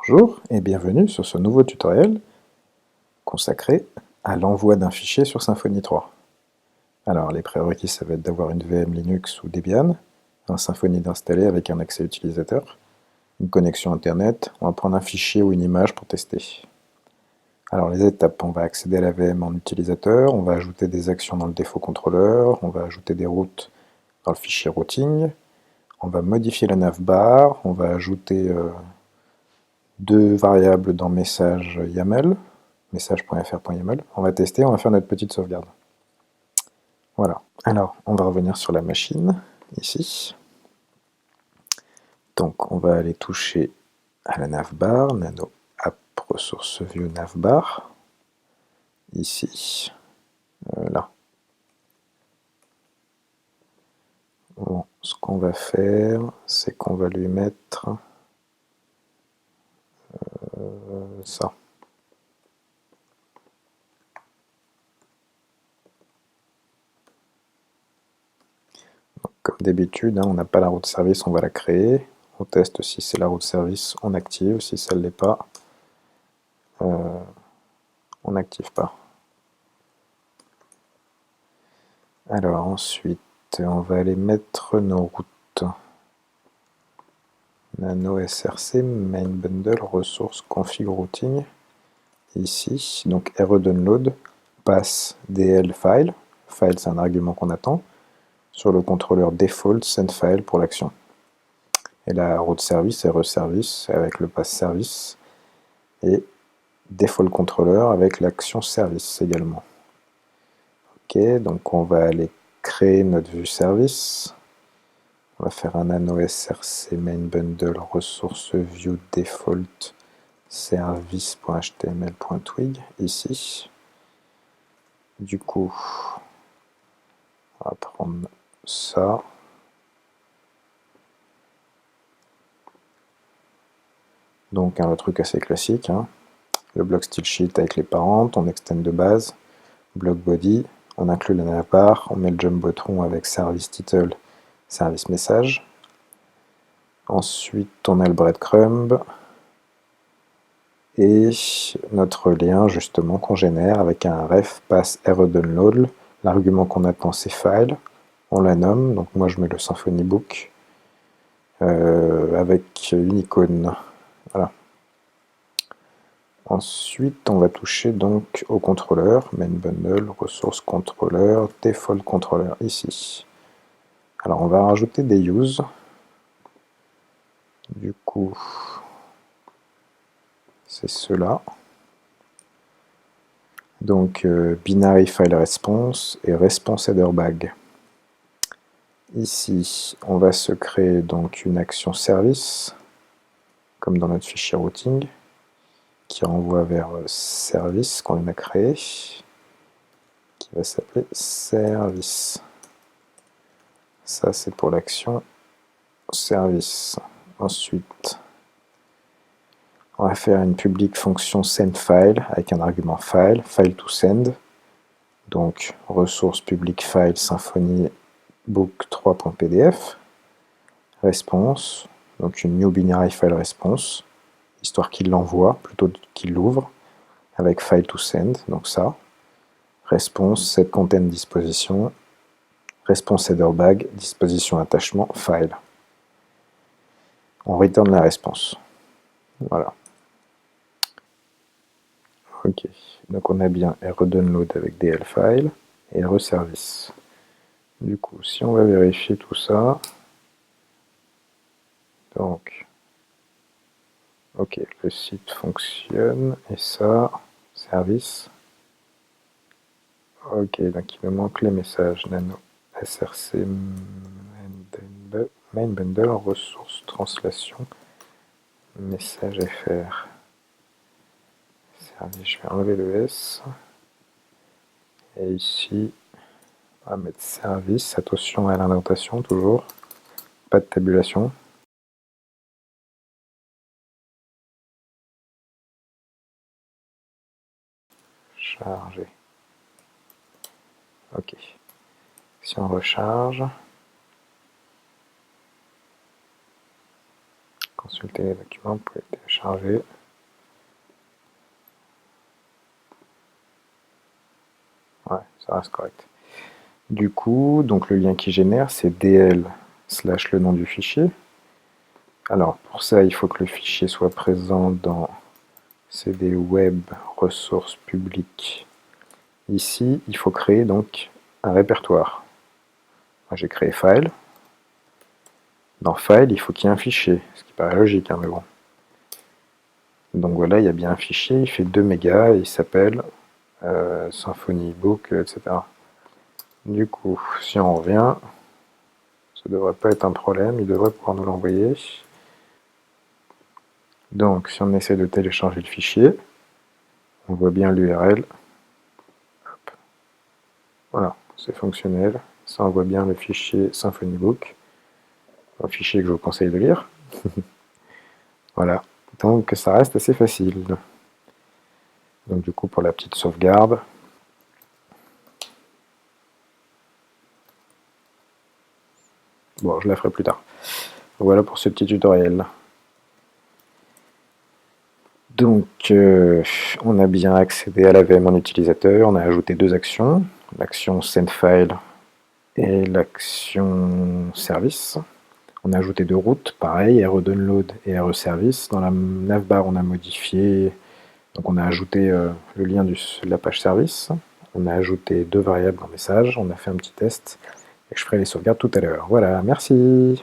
Bonjour et bienvenue sur ce nouveau tutoriel consacré à l'envoi d'un fichier sur Symfony 3. Alors les prérequis, ça va être d'avoir une VM Linux ou Debian, un Symfony d'installer avec un accès utilisateur, une connexion internet, on va prendre un fichier ou une image pour tester. Alors les étapes, on va accéder à la VM en utilisateur, on va ajouter des actions dans le défaut contrôleur, on va ajouter des routes dans le fichier routing, on va modifier la navbar, on va ajouter deux variables dans message YAML, message.fr.yaml. On va tester, on va faire notre petite sauvegarde. Voilà. Alors, on va revenir sur la machine, ici. Donc, on va aller toucher à la navbar, nano app ressource view navbar, ici, là. Bon, ce qu'on va faire, c'est qu'on va lui mettre ça. Comme d'habitude, on n'a pas la route service, on va la créer. On teste si c'est la route service, on active. Si ça ne l'est pas, on n'active pas. Alors ensuite, on va aller mettre nos routes. Nano src main bundle ressource config routing. Ici, donc redownload passe dl file. File, c'est un argument qu'on attend. Sur le contrôleur default send file pour l'action. Et la route service est reservice avec le pass service. Et default controller avec l'action service également. Ok, donc on va aller créer notre vue service. On va faire un nano src main bundle ressource view default service.html.twig ici. Du coup, on va prendre ça. Donc le truc assez classique, le bloc style sheet avec les parentes, on extend de base, bloc body, on inclut la navbar, on met le jumbotron avec service title, service message. Ensuite, on a le breadcrumb et notre lien justement qu'on génère avec un ref pass redownload. L'argument qu'on attend c'est file, on la nomme, donc moi je mets le Symfony Book avec une icône. Voilà. Ensuite, on va toucher donc au contrôleur, main bundle, ressource contrôleur, default contrôleur ici. Alors on va rajouter des use. Du coup, c'est cela. Donc binary file response et response header bag. Ici, on va se créer donc une action service, comme dans notre fichier routing, qui renvoie vers service qu'on a créé, qui va s'appeler service. Ça, c'est pour l'action service. Ensuite, on va faire une public fonction sendFile avec un argument file, file to send. Donc, ressource public file Symfony book 3.pdf. Response, donc une new binary file response, histoire qu'il l'envoie plutôt qu'il l'ouvre, avec file to send, donc ça. Response, set content disposition. Response header bag, disposition attachement, file. On return la réponse. Voilà. Ok, donc on a bien redownload avec dl file et reservice. Du coup, si on va vérifier tout ça, donc, ok, le site fonctionne, et ça, service. Ok, donc il me manque les messages nano src main bundle ressource translation message fr. Service, je vais enlever le S. Et ici, on va mettre service, attention à l'indentation toujours, pas de tabulation. Charger. Ok. Si on recharge, consulter les documents, vous pouvez télécharger. ça reste correct. Du coup, donc le lien qui génère, c'est dl / le nom du fichier. Alors pour ça, il faut que le fichier soit présent dans cd web ressources publiques. Ici, il faut créer donc un répertoire. Moi, j'ai créé file. Dans file, il faut qu'il y ait un fichier, ce qui paraît logique, hein, mais bon. Donc voilà, il y a bien un fichier, il fait 2 mégas, et il s'appelle Symfony Book, etc. Du coup, si on revient, ça ne devrait pas être un problème, il devrait pouvoir nous l'envoyer. Donc, si on essaie de télécharger le fichier, on voit bien l'URL. Voilà, c'est fonctionnel. Ça envoie bien le fichier Symfony Book, un fichier que je vous conseille de lire. Voilà, donc ça reste assez facile. Donc du coup, pour la petite sauvegarde, bon, je la ferai plus tard. Voilà pour ce petit tutoriel. Donc, on a bien accédé à la VM en utilisateur, on a ajouté 2 actions, l'action sendFile et l'action service. On a ajouté 2 routes, pareil, redownload et reservice. Dans la navbar, on a modifié, donc on a ajouté le lien de la page service. On a ajouté 2 variables dans message, on a fait un petit test, et je ferai les sauvegardes tout à l'heure. Voilà, merci.